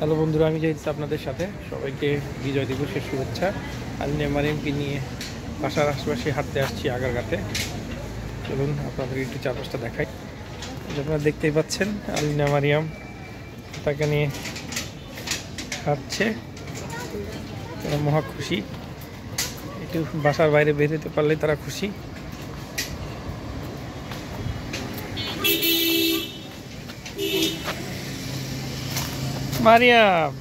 Hello বন্ধুরা, আমি যাইছি আপনাদের সাথে। সবাইকে বিজয় দিবসের শুভেচ্ছা। আলিনা মারিয়ামকে নিয়ে বাসার আশেপাশে হাঁটতে আসছি আগারগাঁতে। চলুন আপনাদের একটু চারপাশটা দেখাই। আপনারা দেখতেই পাচ্ছেন আলিনা মারিয়াম তাকে নিয়ে হাঁটছে। তারা মহা খুশি, একটু বাসার বাইরে বের হতে পারলে তারা খুশি। মারিয়াম,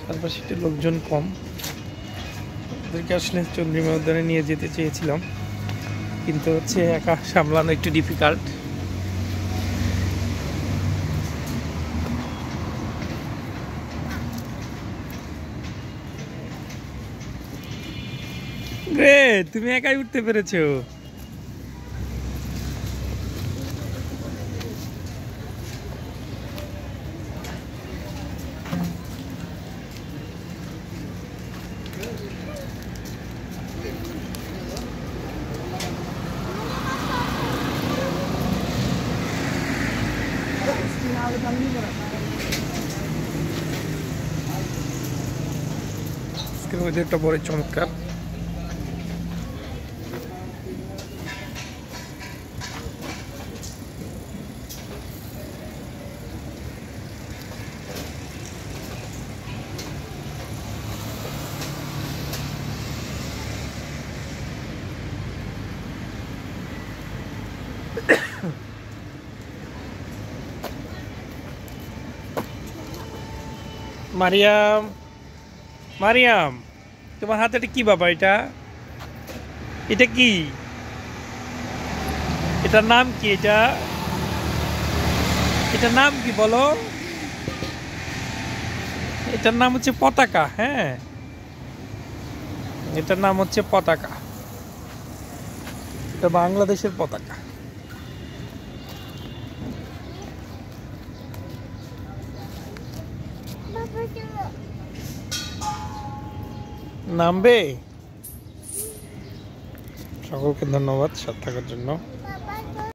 চারপাশে একটু লোকজন কম। ওদেরকে আসলে চন্দ্রিমা উদ্যানে নিয়ে যেতে চেয়েছিলাম, কিন্তু একা সামলানো একটু ডিফিকাল্ট। রে, তুমি একাই উঠতে পেরেছো। আজকের ওয়েদারটা বড় চমৎকার। মারিয়াম, মারিয়াম, তোমার হাতে এটা কি বাবা? এটা এটা কি? এটার নাম কি? এটার নাম কি বলো? এটার নাম হচ্ছে পতাকা। হ্যাঁ, এটার নাম হচ্ছে পতাকা। এটা বাংলাদেশের পতাকা। নামবে। সকলকে ধন্যবাদ সাথে থাকার জন্য।